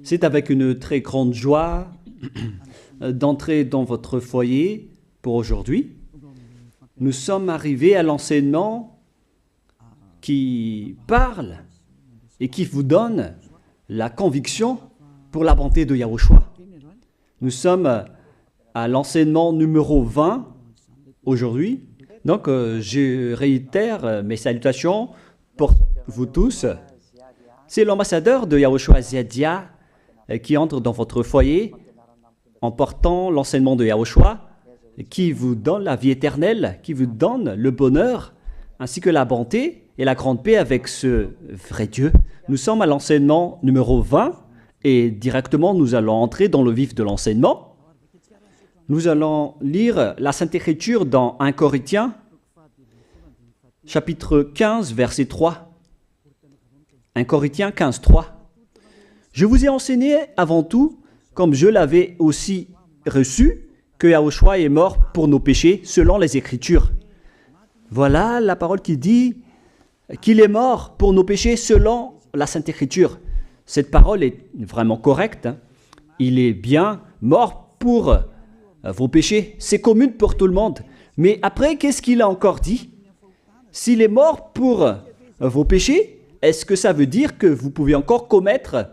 C'est avec une très grande joie d'entrer dans votre foyer pour aujourd'hui. Nous sommes arrivés à l'enseignement qui parle et qui vous donne la conviction pour la bonté de Yahushua. Nous sommes à l'enseignement numéro 20 aujourd'hui. Donc, je réitère mes salutations pour vous tous. C'est l'ambassadeur de Yahushua Ziadia qui entre dans votre foyer en portant l'enseignement de Yahushua qui vous donne la vie éternelle, qui vous donne le bonheur ainsi que la bonté et la grande paix avec ce vrai Dieu. Nous sommes à l'enseignement numéro 20 et directement nous allons entrer dans le vif de l'enseignement. Nous allons lire la Sainte Écriture dans 1 Corinthiens, chapitre 15, verset 3. 1 Corinthiens 15, 3. Je vous ai enseigné avant tout, comme je l'avais aussi reçu, que Yahushua est mort pour nos péchés selon les Écritures. Voilà la parole qui dit qu'il est mort pour nos péchés selon la Sainte Écriture. Cette parole est vraiment correcte. Il est bien mort pour vos péchés. C'est commun pour tout le monde. Mais après, qu'est-ce qu'il a encore dit? S'il est mort pour vos péchés, est-ce que ça veut dire que vous pouvez encore commettre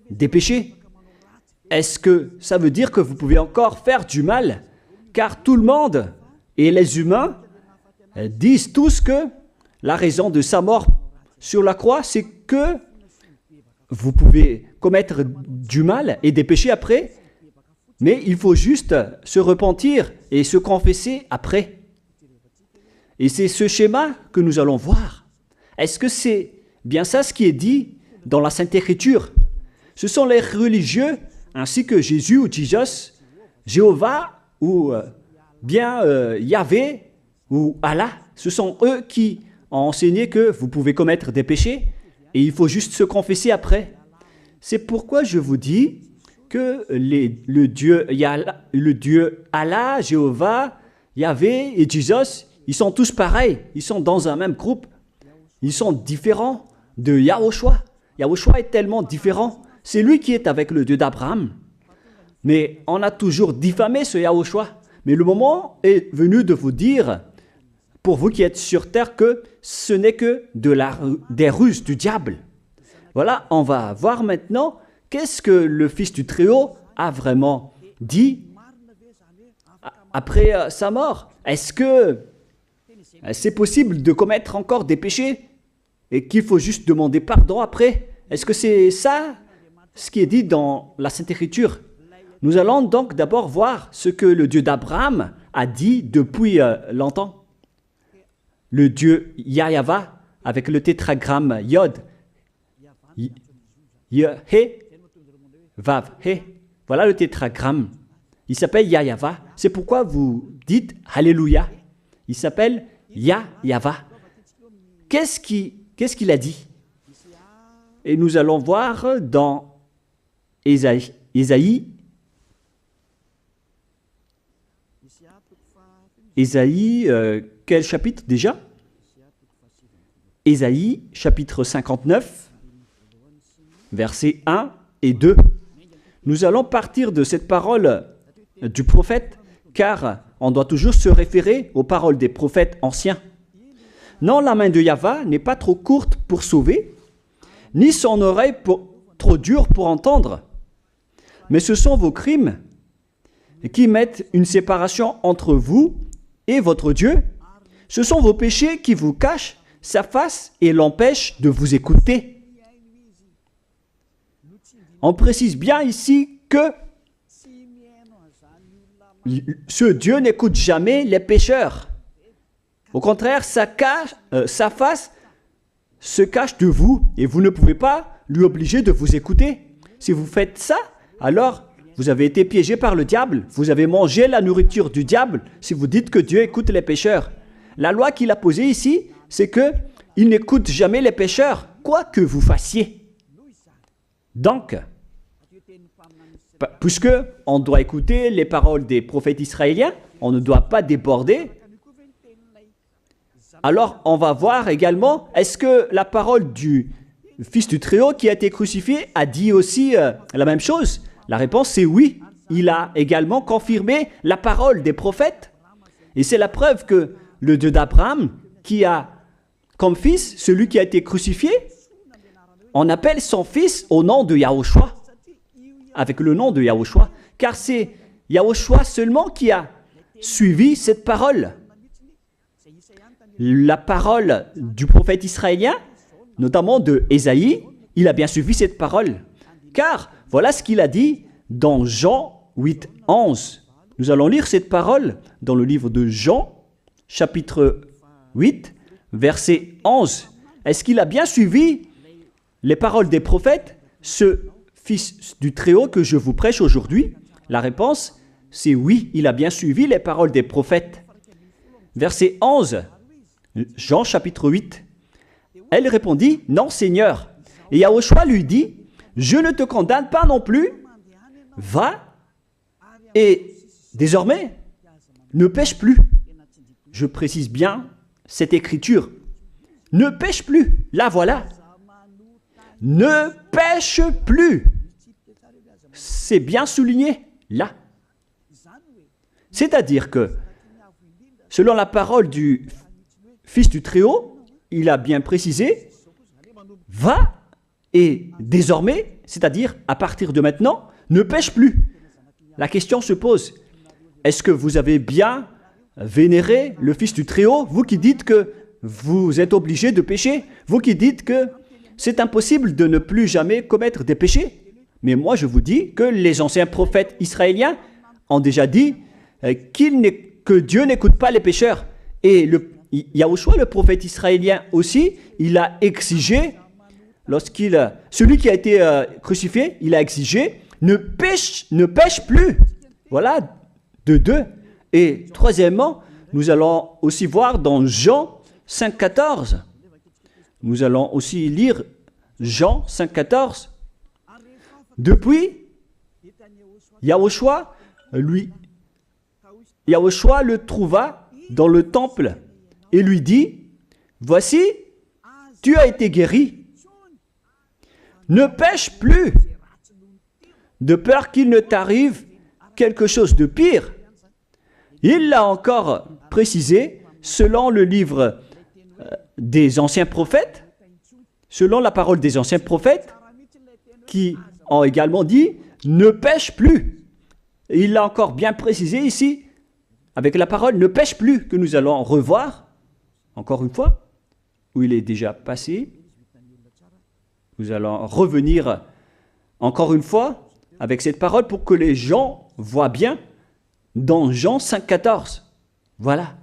des péchés? Est-ce que ça veut dire que vous pouvez encore faire du mal? Car tout le monde et les humains disent tous que la raison de sa mort sur la croix, c'est que vous pouvez commettre du mal et des péchés après, mais il faut juste se repentir et se confesser après. Et c'est ce schéma que nous allons voir. Est-ce que c'est bien ça ce qui est dit dans la Sainte Écriture? Ce sont les religieux ainsi que Jésus ou Jesus, Jéhovah ou bien Yahvé ou Allah. Ce sont eux qui ont enseigné que vous pouvez commettre des péchés et il faut juste se confesser après. C'est pourquoi je vous dis que le Dieu Allah, Jéhovah, Yahvé et Jesus, ils sont tous pareils. Ils sont dans un même groupe. Ils sont différents de Yahushua. Yahushua est tellement différent. C'est lui qui est avec le Dieu d'Abraham. Mais on a toujours diffamé ce Yahushua. Mais le moment est venu de vous dire, pour vous qui êtes sur terre, que ce n'est que des ruses du diable. Voilà, on va voir maintenant qu'est-ce que le Fils du Très-Haut a vraiment dit après sa mort. Est-ce que c'est possible de commettre encore des péchés et qu'il faut juste demander pardon après? Est-ce que c'est ça ce qui est dit dans la Sainte Écriture? Nous allons donc d'abord voir ce que le Dieu d'Abraham a dit depuis longtemps. Le Dieu Yahva avec le tétragramme Yod, He, Vav, He. Voilà le tétragramme. Il s'appelle Yahva. C'est pourquoi vous dites Alléluia. Il s'appelle Yahva. Qu'est-ce qu'il a dit? Et nous allons voir dans Ésaïe, quel chapitre déjà? Ésaïe, chapitre 59, versets 1 et 2. Nous allons partir de cette parole du prophète, car on doit toujours se référer aux paroles des prophètes anciens. Non, la main de Yahva n'est pas trop courte pour sauver, ni son oreille trop dure pour entendre. Mais ce sont vos crimes qui mettent une séparation entre vous et votre Dieu. Ce sont vos péchés qui vous cachent sa face et l'empêchent de vous écouter. On précise bien ici que ce Dieu n'écoute jamais les pécheurs. Au contraire, sa face se cache de vous et vous ne pouvez pas lui obliger de vous écouter. Si vous faites ça, alors vous avez été piégé par le diable. Vous avez mangé la nourriture du diable si vous dites que Dieu écoute les pécheurs. La loi qu'il a posée ici, c'est qu'il n'écoute jamais les pécheurs, quoi que vous fassiez. Donc, puisque on doit écouter les paroles des prophètes israéliens, on ne doit pas déborder. Alors, on va voir également, est-ce que la parole du Fils du Très-Haut qui a été crucifié a dit aussi la même chose? La réponse c'est oui. Il a également confirmé la parole des prophètes. Et c'est la preuve que le Dieu d'Abraham, qui a comme fils celui qui a été crucifié, on appelle son fils au nom de Yahushua, avec le nom de Yahushua, car c'est Yahushua seulement qui a suivi cette parole. La parole du prophète israélien, notamment de Ésaïe, il a bien suivi cette parole. Car voilà ce qu'il a dit dans Jean 8, 11. Nous allons lire cette parole dans le livre de Jean, chapitre 8, verset 11. Est-ce qu'il a bien suivi les paroles des prophètes, ce Fils du Très-Haut que je vous prêche aujourd'hui? La réponse, c'est oui, il a bien suivi les paroles des prophètes. Verset 11, Jean chapitre 8. Elle répondit, non Seigneur. Et Yahushua lui dit, je ne te condamne pas non plus. Va et désormais, ne pêche plus. Je précise bien cette écriture. Ne pêche plus. Là, voilà. Ne pêche plus. C'est bien souligné, là. C'est-à-dire que, selon la parole du Fils du Très-Haut, il a bien précisé, va et désormais, c'est-à-dire à partir de maintenant, ne pêche plus. La question se pose, est-ce que vous avez bien vénéré le Fils du Très-Haut, vous qui dites que vous êtes obligé de pécher, vous qui dites que c'est impossible de ne plus jamais commettre des péchés? Mais moi je vous dis que les anciens prophètes israéliens ont déjà dit que Dieu n'écoute pas les pécheurs. Et Yahushua, le prophète israélien aussi, il a exigé, celui qui a été crucifié, il a exigé, ne pêche plus. Voilà, de deux. Et troisièmement, nous allons aussi voir dans Jean 5,14. Nous allons aussi lire Jean 5,14. Depuis, Yahushua le trouva dans le temple et lui dit, voici, tu as été guéri. Ne pêche plus, de peur qu'il ne t'arrive quelque chose de pire. Il l'a encore précisé selon le livre des anciens prophètes, selon la parole des anciens prophètes, qui ont également dit « ne pêche plus ». Il l'a encore bien précisé ici, avec la parole « ne pêche plus » que nous allons revoir, encore une fois, où il est déjà passé. Nous allons revenir encore une fois avec cette parole pour que les gens voient bien dans Jean 5,14. Voilà.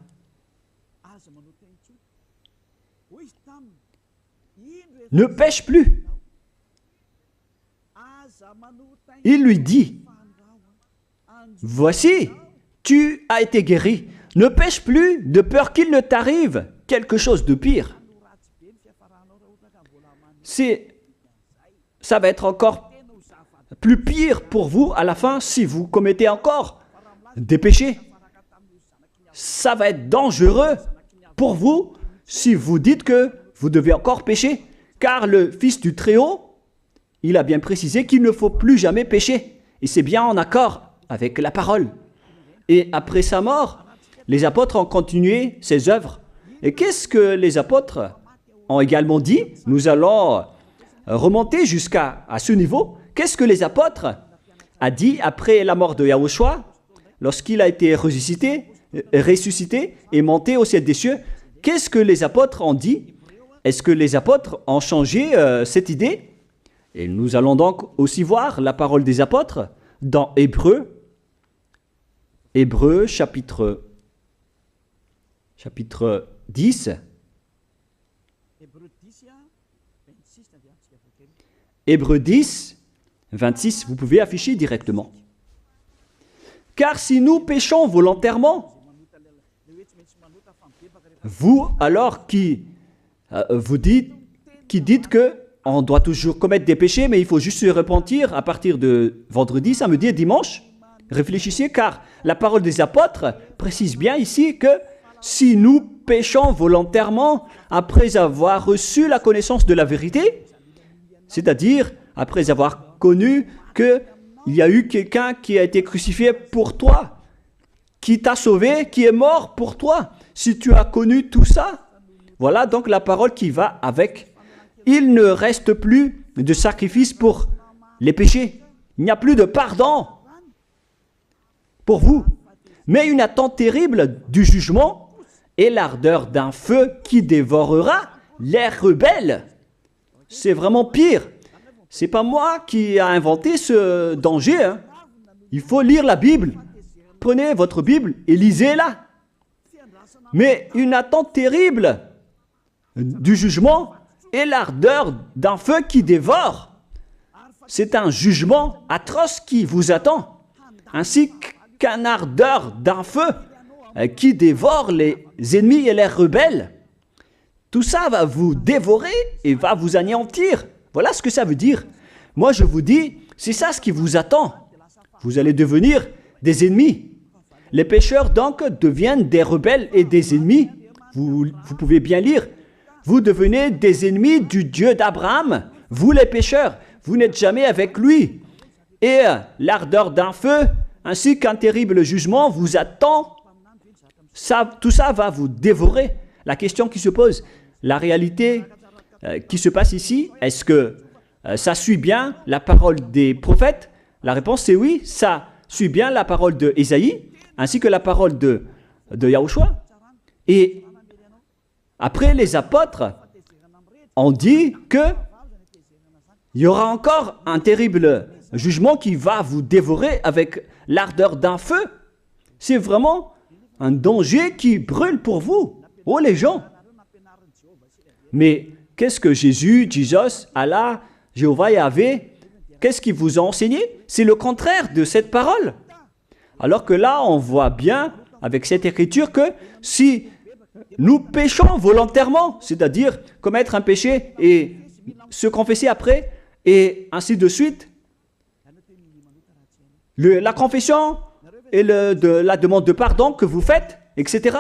Ne pêche plus. Il lui dit, voici, tu as été guéri. Ne pêche plus de peur qu'il ne t'arrive quelque chose de pire. Ça va être encore plus pire pour vous à la fin si vous commettez encore des péchés. Ça va être dangereux pour vous si vous dites que vous devez encore pécher. Car le Fils du Très-Haut, il a bien précisé qu'il ne faut plus jamais pécher. Et c'est bien en accord avec la parole. Et après sa mort, les apôtres ont continué ses œuvres. Et qu'est-ce que les apôtres ont également dit? Nous allons remonter jusqu'à ce niveau. Qu'est-ce que les apôtres ont dit après la mort de Yahushua, lorsqu'il a été ressuscité et monté au ciel des cieux? Qu'est-ce que les apôtres ont dit? Est-ce que les apôtres ont changé cette idée? Et nous allons donc aussi voir la parole des apôtres dans Hébreux chapitre 10. Hébreux 10, 26, vous pouvez afficher directement. Car si nous péchons volontairement, vous alors qui dites que on doit toujours commettre des péchés, mais il faut juste se repentir à partir de vendredi, samedi et dimanche. Réfléchissez, car la parole des apôtres précise bien ici que si nous péchons volontairement après avoir reçu la connaissance de la vérité, C'est-à-dire, après avoir connu qu'il y a eu quelqu'un qui a été crucifié pour toi, qui t'a sauvé, qui est mort pour toi. Si tu as connu tout ça, voilà donc la parole qui va avec. Il ne reste plus de sacrifice pour les péchés. Il n'y a plus de pardon pour vous. Mais une attente terrible du jugement et l'ardeur d'un feu qui dévorera les rebelles. C'est vraiment pire. C'est pas moi qui ai inventé ce danger. Hein. Il faut lire la Bible. Prenez votre Bible et lisez-la. Mais une attente terrible du jugement et l'ardeur d'un feu qui dévore. C'est un jugement atroce qui vous attend, ainsi qu'une ardeur d'un feu qui dévore les ennemis et les rebelles. Tout ça va vous dévorer et va vous anéantir. Voilà ce que ça veut dire. Moi, je vous dis, c'est ça ce qui vous attend. Vous allez devenir des ennemis. Les pécheurs, donc, deviennent des rebelles et des ennemis. Vous pouvez bien lire. Vous devenez des ennemis du Dieu d'Abraham. Vous, les pécheurs, vous n'êtes jamais avec lui. Et l'ardeur d'un feu, ainsi qu'un terrible jugement, vous attend. Tout ça va vous dévorer. La question qui se pose, la réalité qui se passe ici, est-ce que ça suit bien la parole des prophètes? La réponse, c'est oui, ça suit bien la parole d'Ésaïe, ainsi que la parole de Yahushua. Et après, les apôtres ont dit qu'il y aura encore un terrible jugement qui va vous dévorer avec l'ardeur d'un feu. C'est vraiment un danger qui brûle pour vous. Oh les gens! Mais qu'est-ce que Jésus, Allah, Jéhovah Yahvé, qu'est-ce qu'il vous a enseigné? C'est le contraire de cette parole. Alors que là, on voit bien avec cette écriture que si nous péchons volontairement, c'est-à-dire commettre un péché et se confesser après, et ainsi de suite, la confession et la demande de pardon que vous faites, etc.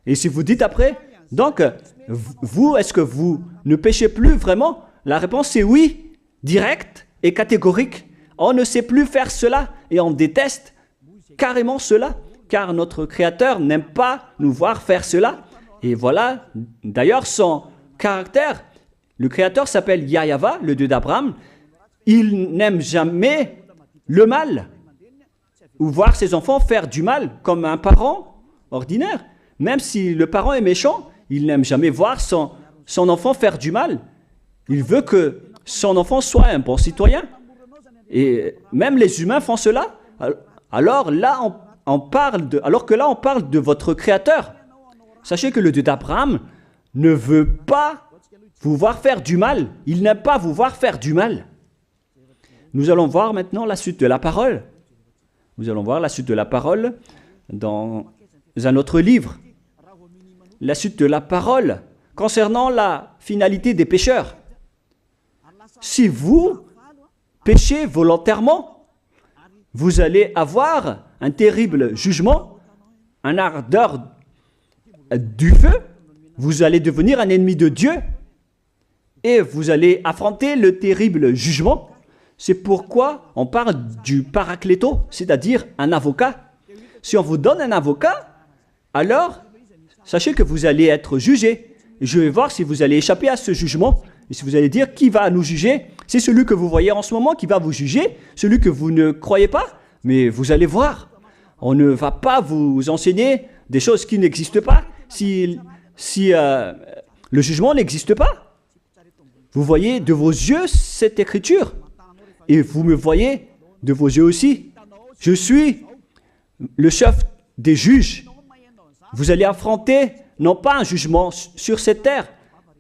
Et si vous dites après, donc, vous, est-ce que vous ne péchez plus vraiment? La réponse est oui, directe et catégorique. On ne sait plus faire cela et on déteste carrément cela, car notre Créateur n'aime pas nous voir faire cela. Et voilà, d'ailleurs, son caractère, le Créateur s'appelle Yahweh, le Dieu d'Abraham. Il n'aime jamais le mal ou voir ses enfants faire du mal comme un parent ordinaire. Même si le parent est méchant, il n'aime jamais voir son enfant faire du mal. Il veut que son enfant soit un bon citoyen. Et même les humains font cela. Alors que là, on parle de votre Créateur. Sachez que le Dieu d'Abraham ne veut pas vous voir faire du mal. Il n'aime pas vous voir faire du mal. Nous allons voir maintenant la suite de la parole. Nous allons voir la suite de la parole dans un autre livre. La suite de la parole concernant la finalité des pécheurs. Si vous péchez volontairement, vous allez avoir un terrible jugement, un ardeur du feu, vous allez devenir un ennemi de Dieu et vous allez affronter le terrible jugement. C'est pourquoi on parle du paracléto, c'est-à-dire un avocat. Si on vous donne un avocat, alors sachez que vous allez être jugé. Je vais voir si vous allez échapper à ce jugement. Et si vous allez dire qui va nous juger, c'est celui que vous voyez en ce moment qui va vous juger, celui que vous ne croyez pas. Mais vous allez voir, on ne va pas vous enseigner des choses qui n'existent pas si le jugement n'existe pas. Vous voyez de vos yeux cette écriture et vous me voyez de vos yeux aussi. Je suis le chef des juges. Vous allez affronter non pas un jugement sur cette terre,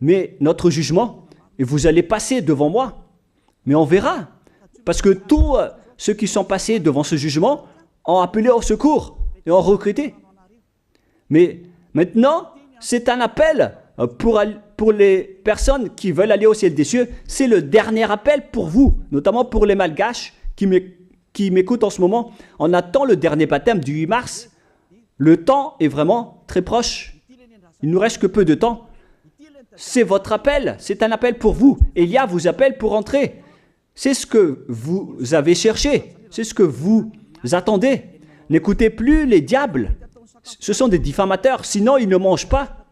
mais notre jugement. Et vous allez passer devant moi. Mais on verra. Parce que tous ceux qui sont passés devant ce jugement ont appelé au secours et ont recruté. Mais maintenant, c'est un appel pour les personnes qui veulent aller au ciel des cieux. C'est le dernier appel pour vous, notamment pour les malgaches qui m'écoutent en ce moment. On attend le dernier baptême du 8 mars. Le temps est vraiment très proche. Il nous reste que peu de temps. c'est votre appel, c'est un appel pour vous. Élia vous appelle pour entrer. C'est ce que vous avez cherché, c'est ce que vous attendez. N'écoutez plus les diables, ce sont des diffamateurs, sinon ils ne mangent pas.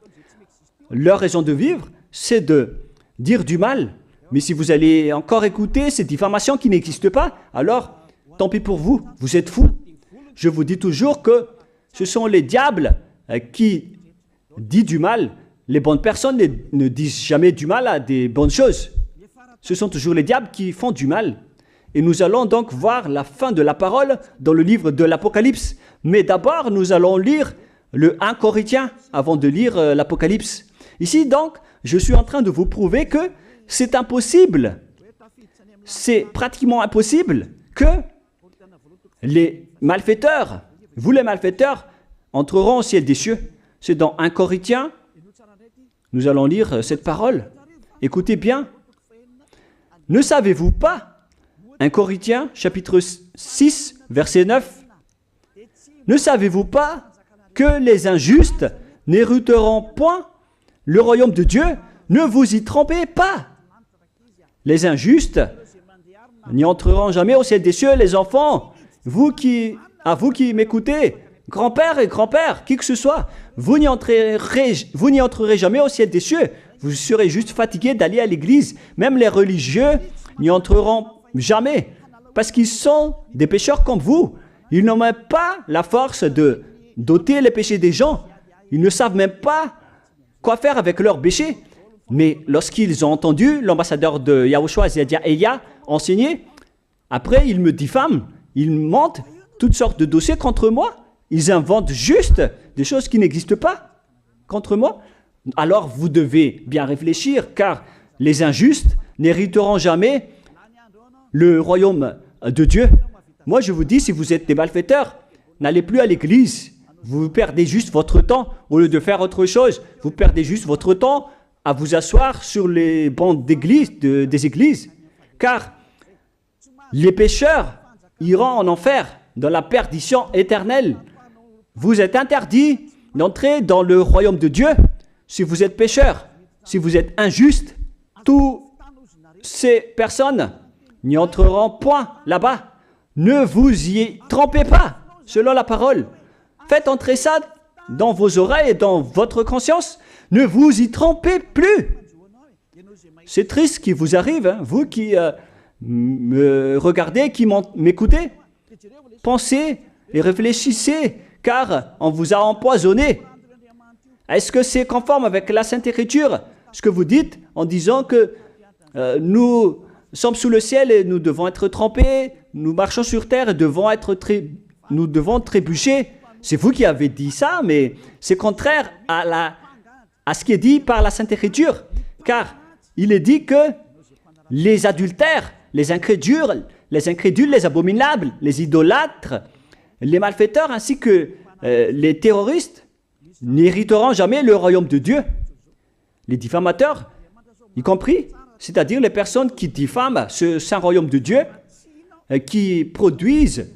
Leur raison de vivre, c'est de dire du mal. Mais si vous allez encore écouter ces diffamations qui n'existent pas, alors tant pis pour vous, vous êtes fous. Je vous dis toujours que ce sont les diables qui disent du mal. Les bonnes personnes ne disent jamais du mal à des bonnes choses. Ce sont toujours les diables qui font du mal. Et nous allons donc voir la fin de la parole dans le livre de l'Apocalypse. Mais d'abord, nous allons lire le 1 Corinthiens avant de lire l'Apocalypse. Ici, donc, je suis en train de vous prouver que c'est impossible. C'est pratiquement impossible que les malfaiteurs, vous les malfaiteurs, entreront au ciel des cieux. C'est dans 1 Corinthiens, nous allons lire cette parole. Écoutez bien. Ne savez-vous pas, 1 Corinthiens, chapitre 6, verset 9, ne savez-vous pas que les injustes n'hériteront point le royaume de Dieu? Ne vous y trompez pas. Les injustes n'y entreront jamais au ciel des cieux. Les enfants, vous qui m'écoutez, grand-père et grand-père, qui que ce soit, vous n'y entrerez jamais au ciel des cieux. Vous serez juste fatigués d'aller à l'église. Même les religieux n'y entreront jamais parce qu'ils sont des pécheurs comme vous. Ils n'ont même pas la force de d'ôter les péchés des gens. Ils ne savent même pas quoi faire avec leurs péchés. Mais lorsqu'ils ont entendu l'ambassadeur de Yahushua, c'est-à-dire Elia, enseigner, après ils me diffament, ils mentent toutes sortes de dossiers contre moi. Ils inventent juste des choses qui n'existent pas contre moi. Alors vous devez bien réfléchir, car les injustes n'hériteront jamais le royaume de Dieu. Moi je vous dis, si vous êtes des malfaiteurs, n'allez plus à l'église. Vous perdez juste votre temps. Au lieu de faire autre chose, vous perdez juste votre temps à vous asseoir sur les bancs d'église, des églises. Car les pécheurs iront en enfer, dans la perdition éternelle. Vous êtes interdit d'entrer dans le royaume de Dieu si vous êtes pécheur, si vous êtes injuste. Toutes ces personnes n'y entreront point là-bas. Ne vous y trompez pas, selon la parole. Faites entrer ça dans vos oreilles et dans votre conscience. Ne vous y trompez plus. C'est triste ce qui vous arrive, hein, vous qui me regardez, qui m'écoutez. Pensez et réfléchissez, car on vous a empoisonné. Est-ce que c'est conforme avec la Sainte Écriture, ce que vous dites en disant que nous sommes sous le ciel et nous devons être trempés, nous marchons sur terre et nous devons trébucher? C'est vous qui avez dit ça, mais c'est contraire à ce qui est dit par la Sainte Écriture, car il est dit que les adultères, les incrédules, les abominables, les idolâtres, les malfaiteurs ainsi que les terroristes n'hériteront jamais le royaume de Dieu. Les diffamateurs, y compris, c'est-à-dire les personnes qui diffament ce saint royaume de Dieu, qui produisent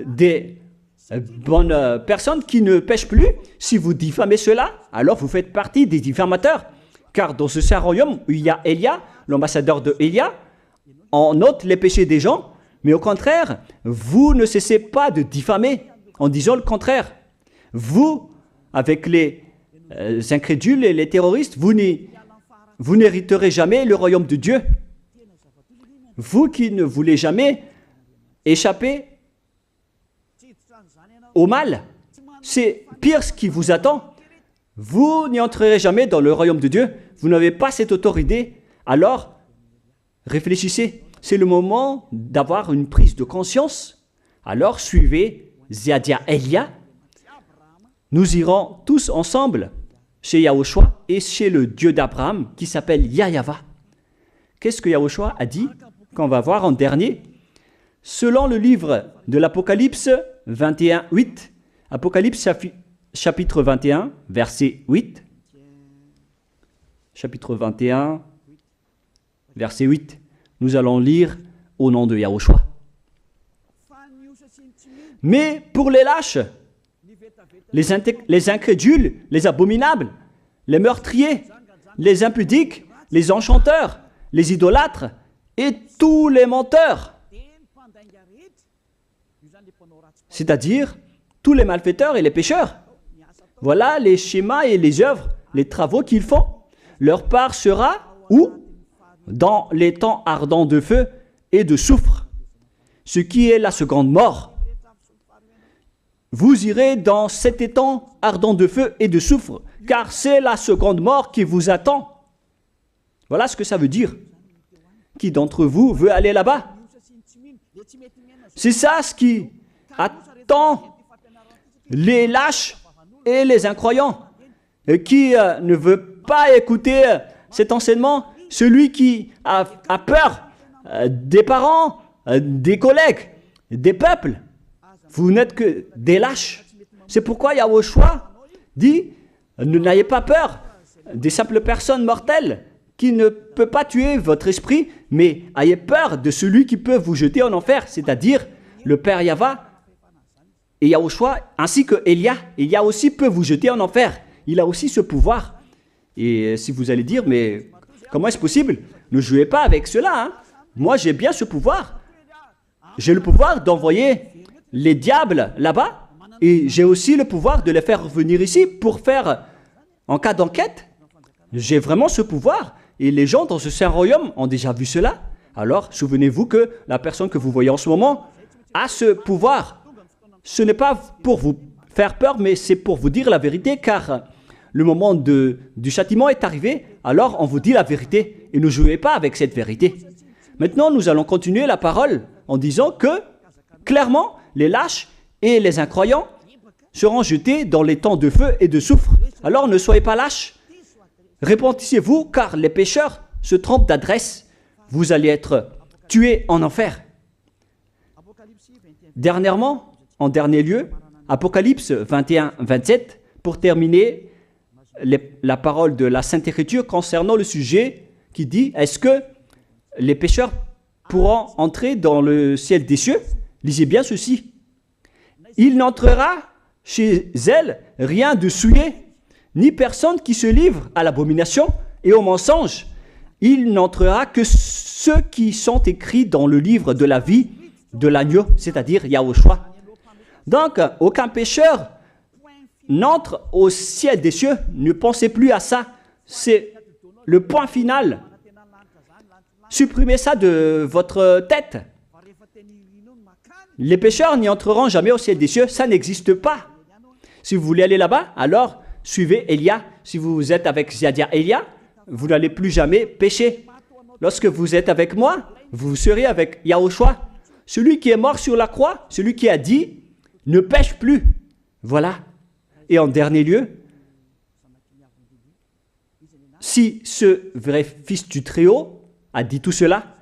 des bonnes personnes qui ne pêchent plus. Si vous diffamez cela, alors vous faites partie des diffamateurs. Car dans ce saint royaume où il y a Elia, l'ambassadeur de Elia, on note les péchés des gens, mais au contraire, vous ne cessez pas de diffamer en disant le contraire. Vous, avec les incrédules et les terroristes, vous n'hériterez jamais le royaume de Dieu. Vous qui ne voulez jamais échapper au mal, c'est pire ce qui vous attend. Vous n'y entrerez jamais dans le royaume de Dieu. Vous n'avez pas cette autorité. Alors, réfléchissez. C'est le moment d'avoir une prise de conscience. Alors, suivez Zeadia Elia. Nous irons tous ensemble chez Yahushua et chez le Dieu d'Abraham qui s'appelle Yahweh. Qu'est-ce que Yahushua a dit qu'on va voir en dernier? Selon le livre de l'Apocalypse 21, 8, Apocalypse chapitre 21, verset 8. Chapitre 21, verset 8. Nous allons lire au nom de Yahushua. Mais pour les lâches, les incrédules, les abominables, les meurtriers, les impudiques, les enchanteurs, les idolâtres et tous les menteurs. C'est-à-dire tous les malfaiteurs et les pécheurs. Voilà les schémas et les œuvres, les travaux qu'ils font. Leur part sera où? Dans les temps ardents de feu et de soufre, ce qui est la seconde mort. Vous irez dans cet étang ardent de feu et de soufre, car c'est la seconde mort qui vous attend. Voilà ce que ça veut dire. Qui d'entre vous veut aller là-bas? C'est ça ce qui attend les lâches et les incroyants. Et qui ne veut pas écouter cet enseignement, celui qui a peur des parents, des collègues, des peuples. Vous n'êtes que des lâches. C'est pourquoi Yahushua dit, ne n'ayez pas peur des simples personnes mortelles qui ne peut pas tuer votre esprit, mais ayez peur de celui qui peut vous jeter en enfer, c'est-à-dire le Père Yahva et Yahushua, ainsi que Elia. Elia aussi peut vous jeter en enfer. Il a aussi ce pouvoir. Et si vous allez dire, mais comment est-ce possible? Ne jouez pas avec cela. Hein. Moi, j'ai bien ce pouvoir. J'ai le pouvoir d'envoyer les diables là-bas. Et j'ai aussi le pouvoir de les faire revenir ici pour faire, en cas d'enquête. J'ai vraiment ce pouvoir. Et les gens dans ce saint royaume ont déjà vu cela. Alors, souvenez-vous que la personne que vous voyez en ce moment a ce pouvoir. Ce n'est pas pour vous faire peur, mais c'est pour vous dire la vérité, car le moment du châtiment est arrivé, alors on vous dit la vérité, et ne jouez pas avec cette vérité. Maintenant, nous allons continuer la parole en disant que, clairement, les lâches et les incroyants seront jetés dans les temps de feu et de soufre. Alors ne soyez pas lâches, repentissez-vous, car les pécheurs se trompent d'adresse. Vous allez être tués en enfer. Dernièrement, en dernier lieu, Apocalypse 21-27, pour terminer la parole de la Sainte Écriture concernant le sujet qui dit, est-ce que les pécheurs pourront entrer dans le ciel des cieux? Lisez bien ceci. Il n'entrera chez elle rien de souillé, ni personne qui se livre à l'abomination et au mensonge. Il n'entrera que ceux qui sont écrits dans le livre de la vie de l'agneau, c'est-à-dire Yahushua. Donc, aucun pécheur n'entre au ciel des cieux. Ne pensez plus à ça. C'est le point final. Supprimez ça de votre tête. Les pécheurs n'y entreront jamais au ciel des cieux. Ça n'existe pas. Si vous voulez aller là-bas, alors suivez Elia. Si vous êtes avec Ziadia Elia, vous n'allez plus jamais pécher. Lorsque vous êtes avec moi, vous serez avec Yahushua. Celui qui est mort sur la croix, celui qui a dit, ne pêche plus. Voilà. Et en dernier lieu, si ce vrai fils du Très-Haut a dit tout cela,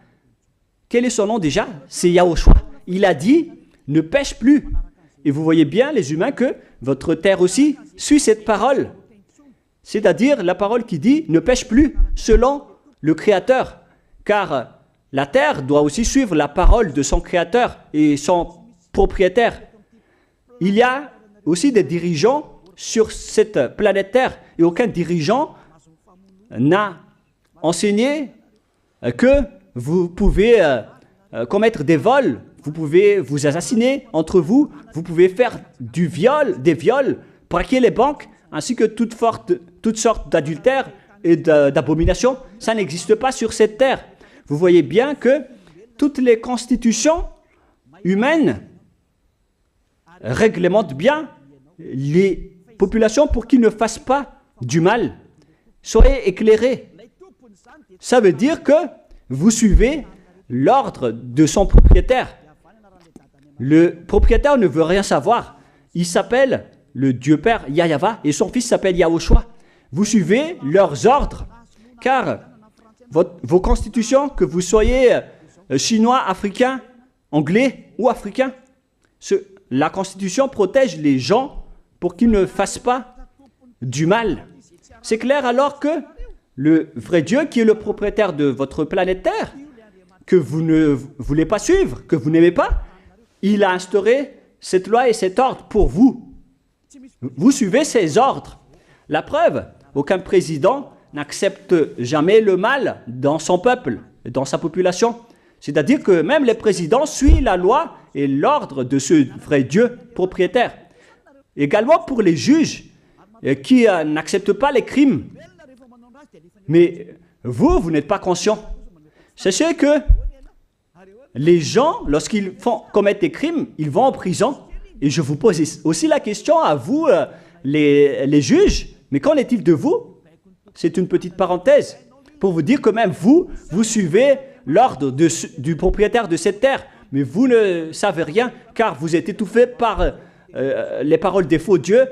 quel est son nom déjà? C'est Yahushua. Il a dit, ne pêche plus. Et vous voyez bien, les humains, que votre terre aussi suit cette parole. C'est-à-dire la parole qui dit, ne pêche plus, selon le Créateur. Car la terre doit aussi suivre la parole de son Créateur et son propriétaire. Il y a aussi des dirigeants sur cette planète Terre et aucun dirigeant n'a enseigné que vous pouvez commettre des vols, vous pouvez vous assassiner entre vous, vous pouvez faire des viols, braquer les banques, ainsi que toutes sortes d'adultères et d'abominations. Ça n'existe pas sur cette terre. Vous voyez bien que toutes les constitutions humaines réglementent bien les populations pour qu'ils ne fassent pas du mal. Soyez éclairés. Ça veut dire que vous suivez l'ordre de son propriétaire. Le propriétaire ne veut rien savoir. Il s'appelle le Dieu Père Yahva et son fils s'appelle Yahushua. Vous suivez leurs ordres, car vos constitutions, que vous soyez chinois, africain, anglais ou africain, la constitution protège les gens pour qu'ils ne fassent pas du mal. C'est clair alors que le vrai Dieu, qui est le propriétaire de votre planète Terre, que vous ne voulez pas suivre, que vous n'aimez pas, il a instauré cette loi et cet ordre pour vous. Vous suivez ces ordres. La preuve, aucun président n'accepte jamais le mal dans son peuple, dans sa population. C'est-à-dire que même les présidents suivent la loi et l'ordre de ce vrai Dieu propriétaire. Également pour les juges qui n'acceptent pas les crimes. Mais vous n'êtes pas conscient. Sachez que les gens, lorsqu'ils commettent des crimes, ils vont en prison. Et je vous pose aussi la question à vous, les juges, mais qu'en est-il de vous? C'est une petite parenthèse pour vous dire que même vous suivez l'ordre du propriétaire de cette terre, mais vous ne savez rien car vous êtes étouffé par les paroles des faux dieux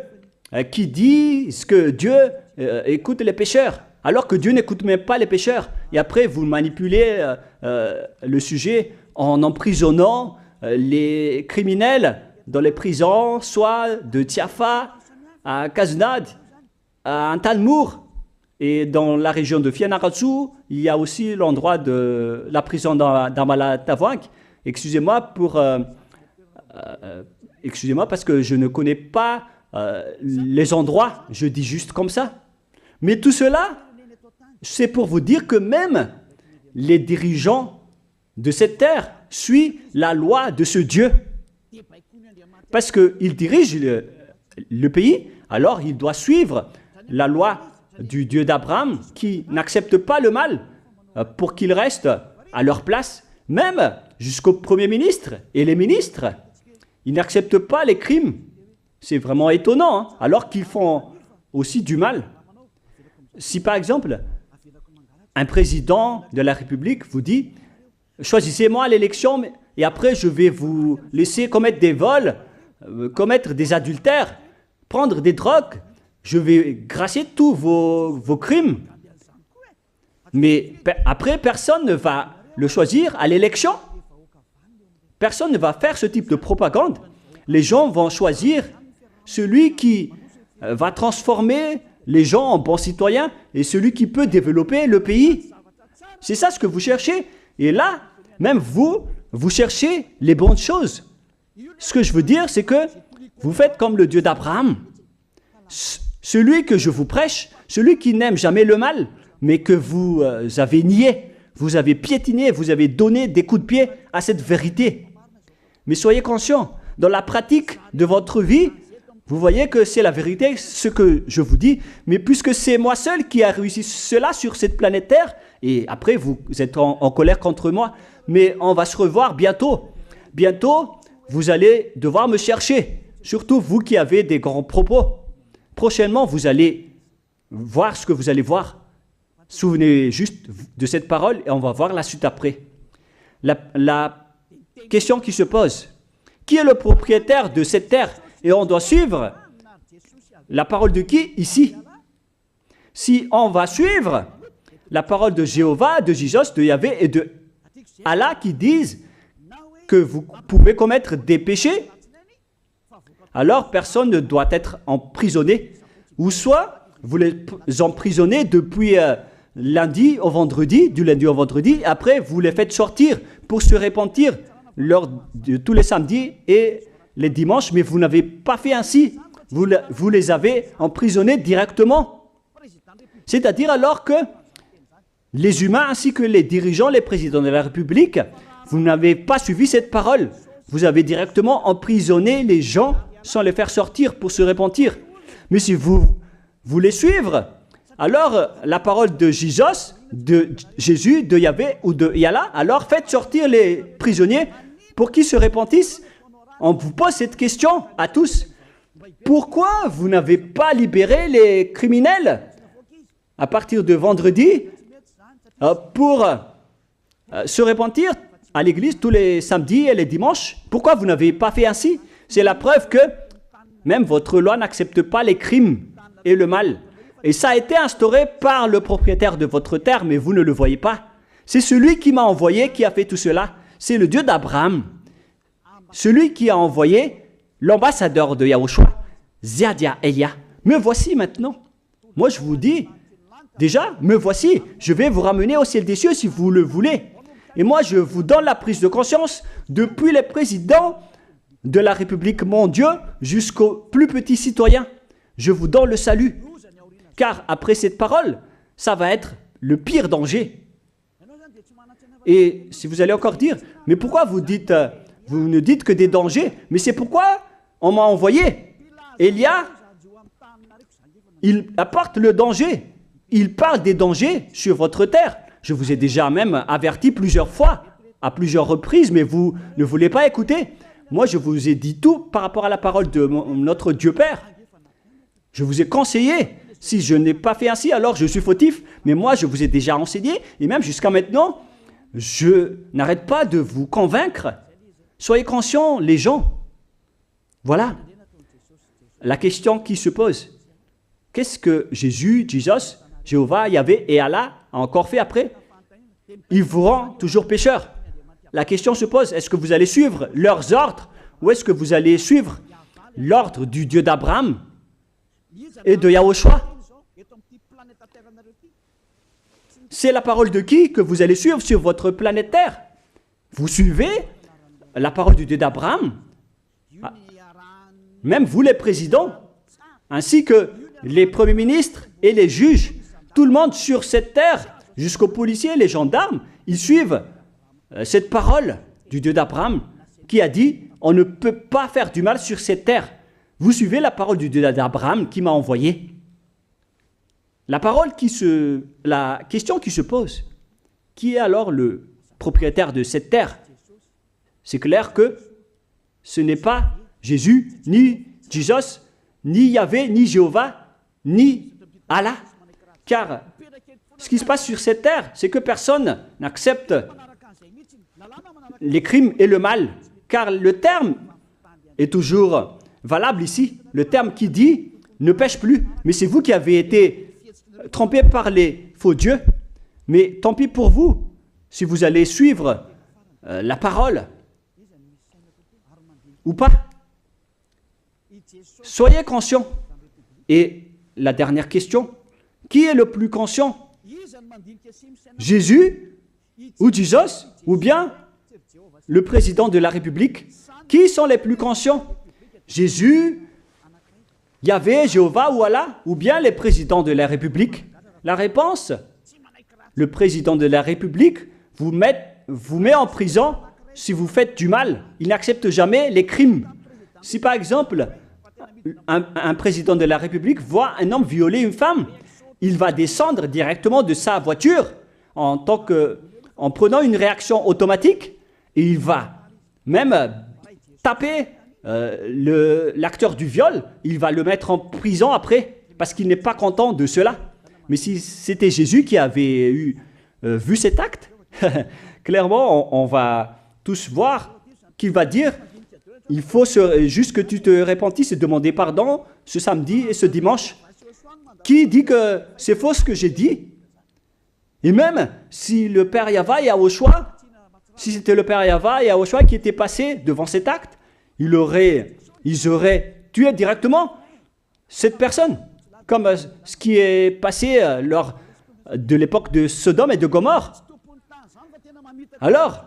qui disent que Dieu écoute les pécheurs, alors que Dieu n'écoute même pas les pécheurs. Et après, vous manipulez le sujet en emprisonnant les criminels dans les prisons, soit de Tiafa à Kaznad, à Antalmour. Et dans la région de Fianarantsoa, il y a aussi l'endroit de la prison d'Amala-Tavoink. Excusez-moi parce que je ne connais pas les endroits, je dis juste comme ça. Mais tout cela, c'est pour vous dire que même les dirigeants de cette terre suivent la loi de ce Dieu. Parce qu'il dirige le pays, alors il doit suivre la loi du Dieu d'Abraham qui n'accepte pas le mal pour qu'ils restent à leur place, même jusqu'au Premier ministre et les ministres. Ils n'acceptent pas les crimes. C'est vraiment étonnant, hein, alors qu'ils font aussi du mal. Si par exemple, un président de la République vous dit « Choisissez-moi à l'élection et après je vais vous laisser commettre des vols, commettre des adultères, prendre des drogues, je vais gracier tous vos crimes. » Mais après, personne ne va le choisir à l'élection. Personne ne va faire ce type de propagande. Les gens vont choisir celui qui va transformer les gens en bons citoyens et celui qui peut développer le pays. C'est ça ce que vous cherchez. Et là, même vous cherchez les bonnes choses. Ce que je veux dire, c'est que vous faites comme le Dieu d'Abraham. Celui que je vous prêche, celui qui n'aime jamais le mal, mais que vous avez nié, vous avez piétiné, vous avez donné des coups de pied à cette vérité. Mais soyez conscients, dans la pratique de votre vie, vous voyez que c'est la vérité, ce que je vous dis, mais puisque c'est moi seul qui a réussi cela sur cette planète Terre, et après vous êtes en colère contre moi, mais on va se revoir bientôt. Bientôt, vous allez devoir me chercher, surtout vous qui avez des grands propos. Prochainement, vous allez voir ce que vous allez voir. Souvenez juste de cette parole et on va voir la suite après. La question qui se pose, qui est le propriétaire de cette terre? Et on doit suivre la parole de qui ici? Si on va suivre la parole de Jéhovah, de Jésus, de Yahvé et de Allah qui disent que vous pouvez commettre des péchés, alors personne ne doit être emprisonné. Ou soit vous les emprisonnez depuis lundi au vendredi, du lundi au vendredi, après vous les faites sortir pour se repentir lors de tous les samedis et les dimanches, mais vous n'avez pas fait ainsi. Vous les avez emprisonnés directement. C'est-à-dire alors que les humains ainsi que les dirigeants, les présidents de la République, vous n'avez pas suivi cette parole. Vous avez directement emprisonné les gens sans les faire sortir pour se repentir. Mais si vous voulez suivre, alors la parole de Jésus, de Yahvé ou de Yallah, alors faites sortir les prisonniers pour qu'ils se repentissent. On vous pose cette question à tous. Pourquoi vous n'avez pas libéré les criminels à partir de vendredi pour se repentir à l'église tous les samedis et les dimanches? Pourquoi vous n'avez pas fait ainsi? C'est la preuve que même votre loi n'accepte pas les crimes et le mal. Et ça a été instauré par le propriétaire de votre terre, mais vous ne le voyez pas. C'est celui qui m'a envoyé qui a fait tout cela. C'est le Dieu d'Abraham. Celui qui a envoyé l'ambassadeur de Yahushua, Ziadia Eya. Me voici maintenant. Moi, je vous dis, déjà, me voici. Je vais vous ramener au ciel des cieux si vous le voulez. Et moi, je vous donne la prise de conscience depuis les présidents de la République, mon Dieu, jusqu'aux plus petits citoyens. Je vous donne le salut. Car après cette parole, ça va être le pire danger. Et si vous allez encore dire, mais pourquoi vous ne dites que des dangers? Mais c'est pourquoi on m'a envoyé. Élia, il apporte le danger. Il parle des dangers sur votre terre. Je vous ai déjà même averti plusieurs fois, à plusieurs reprises, mais vous ne voulez pas écouter. Moi, je vous ai dit tout par rapport à la parole de notre Dieu Père. Je vous ai conseillé. Si je n'ai pas fait ainsi, alors je suis fautif. Mais moi, je vous ai déjà enseigné. Et même jusqu'à maintenant, je n'arrête pas de vous convaincre. Soyez conscients, les gens. Voilà la question qui se pose. Qu'est-ce que Jésus, Jéhovah, Yahvé et Allah a encore fait après? Ils vous rendent toujours pécheurs. La question se pose, est-ce que vous allez suivre leurs ordres ou est-ce que vous allez suivre l'ordre du Dieu d'Abraham et de Yahushua? C'est la parole de qui que vous allez suivre sur votre planète Terre? Vous suivez la parole du Dieu d'Abraham? Même vous les présidents, ainsi que les premiers ministres et les juges, tout le monde sur cette terre, jusqu'aux policiers, les gendarmes, ils suivent cette parole du Dieu d'Abraham qui a dit, on ne peut pas faire du mal sur cette terre. Vous suivez la parole du Dieu d'Abraham qui m'a envoyé. La question qui se pose, qui est alors le propriétaire de cette terre? C'est clair que ce n'est pas Jésus, ni Jesus, ni Yahvé, ni Jéhovah, ni Allah. Car ce qui se passe sur cette terre, c'est que personne n'accepte les crimes et le mal. Car le terme est toujours valable ici. Le terme qui dit « ne pêche plus ». Mais c'est vous qui avez été trompés par les faux dieux. Mais tant pis pour vous, si vous allez suivre la parole ou pas. Soyez conscients. Et la dernière question, qui est le plus conscient? Jésus ou Jesus ou bien le président de la République? Qui sont les plus conscients? Jésus, Yahvé, Jéhovah ou Allah ou bien les présidents de la République? La réponse, le président de la République vous met en prison si vous faites du mal. Il n'accepte jamais les crimes. Si par exemple, un président de la République voit un homme violer une femme, il va descendre directement de sa voiture en prenant une réaction automatique et il va même taper l'acteur du viol, il va le mettre en prison après parce qu'il n'est pas content de cela. Mais si c'était Jésus qui avait vu cet acte, clairement on va tous voir qu'il va dire il faut juste que tu te repentisses et demander pardon ce samedi et ce dimanche. Qui dit que c'est faux ce que j'ai dit? Et même si le Père Yahvé et Yahushua, si c'était le Père Yahvé et Yahushua qui étaient passés devant cet acte, ils auraient tué directement cette personne, comme ce qui est passé lors de l'époque de Sodome et de Gomorrhe. Alors,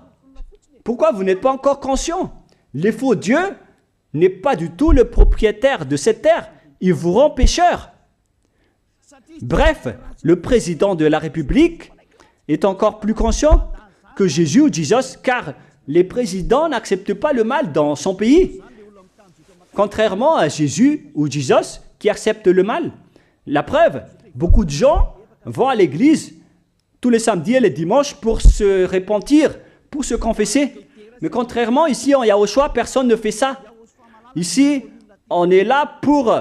pourquoi vous n'êtes pas encore conscient? Les faux dieux n'est pas du tout le propriétaire de cette terre. Ils vous rendent pécheurs. Bref, le président de la République est encore plus conscient que Jésus ou Jesus, car les présidents n'acceptent pas le mal dans son pays. Contrairement à Jésus ou Jesus qui acceptent le mal. La preuve, beaucoup de gens vont à l'église tous les samedis et les dimanches pour se repentir, pour se confesser. Mais contrairement, ici en Yahushua, personne ne fait ça. Ici, on est là pour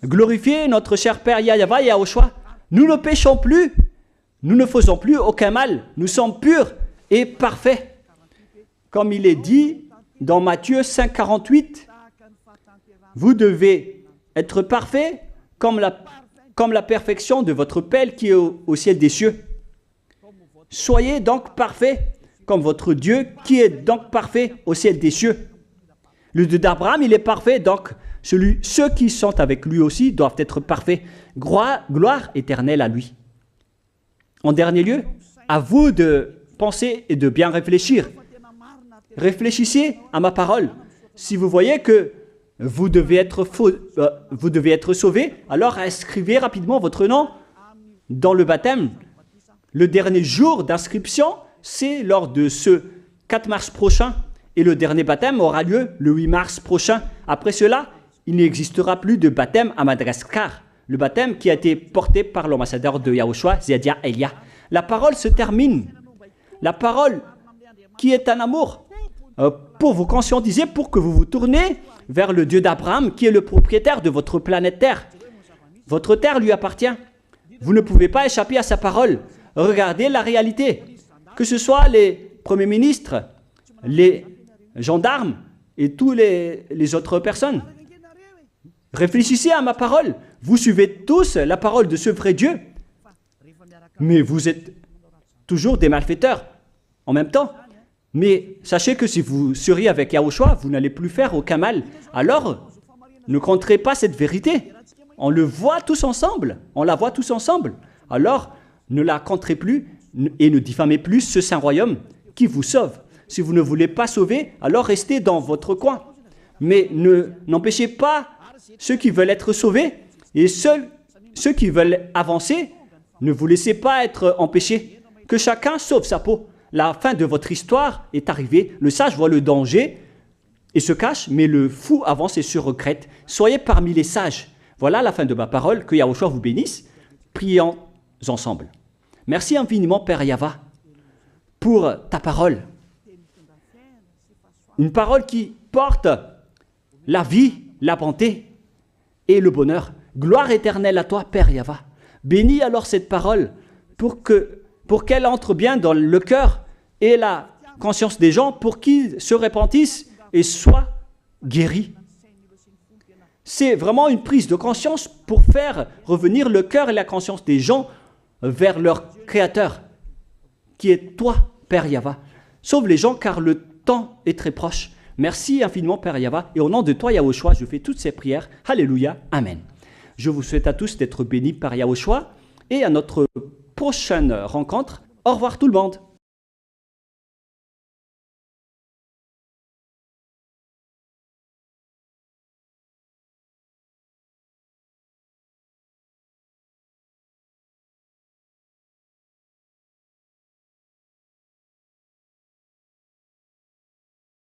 glorifier notre cher Père Yahvé et Yahushua. Nous ne péchons plus, nous ne faisons plus aucun mal. Nous sommes purs et parfaits. Comme il est dit dans Matthieu 5, 48, vous devez être parfaits comme la perfection de votre Père qui est au ciel des cieux. Soyez donc parfaits comme votre Dieu qui est donc parfait au ciel des cieux. Le Dieu d'Abraham, il est parfait, donc ceux qui sont avec lui aussi doivent être parfaits. Gloire éternelle à lui. En dernier lieu, à vous de penser et de bien réfléchir. Réfléchissez à ma parole. Si vous voyez que vous devez être sauvés, alors inscrivez rapidement votre nom dans le baptême, le dernier jour d'inscription, c'est lors de ce 4 mars prochain. Et le dernier baptême aura lieu le 8 mars prochain. Après cela, il n'existera plus de baptême à Madagascar. Le baptême qui a été porté par l'ambassadeur de Yahushua, Ziadia Elia. La parole se termine. La parole qui est un amour pour vous conscientiser, pour que vous vous tournez vers le Dieu d'Abraham qui est le propriétaire de votre planète Terre. Votre terre lui appartient. Vous ne pouvez pas échapper à sa parole. Regardez la réalité. Que ce soit les premiers ministres, les gendarmes et toutes les autres personnes. Réfléchissez à ma parole. Vous suivez tous la parole de ce vrai Dieu. Mais vous êtes toujours des malfaiteurs en même temps. Mais sachez que si vous seriez avec Yahushua, vous n'allez plus faire aucun mal. Alors, ne compterez pas cette vérité. On le voit tous ensemble. On la voit tous ensemble. Alors, ne la compterez plus et ne diffamez plus ce saint royaume qui vous sauve. Si vous ne voulez pas sauver, alors restez dans votre coin. Mais n'empêchez pas ceux qui veulent être sauvés et ceux qui veulent avancer, ne vous laissez pas être empêchés. Que chacun sauve sa peau. La fin de votre histoire est arrivée. Le sage voit le danger et se cache, mais le fou avance et se regrette. Soyez parmi les sages. Voilà la fin de ma parole. Que Yahushua vous bénisse. Prions ensemble. Merci infiniment, Père Yava, pour ta parole. Une parole qui porte la vie, la bonté et le bonheur. Gloire éternelle à toi, Père Yava. Bénis alors cette parole pour qu'elle entre bien dans le cœur et la conscience des gens pour qu'ils se repentissent et soient guéris. C'est vraiment une prise de conscience pour faire revenir le cœur et la conscience des gens vers leur Créateur, qui est toi, Père Yava. Sauve les gens car le temps est très proche. Merci infiniment, Père Yava. Et au nom de toi, Yahushua, je fais toutes ces prières. Alléluia. Amen. Je vous souhaite à tous d'être bénis par Yahushua et à notre prochaine rencontre. Au revoir tout le monde.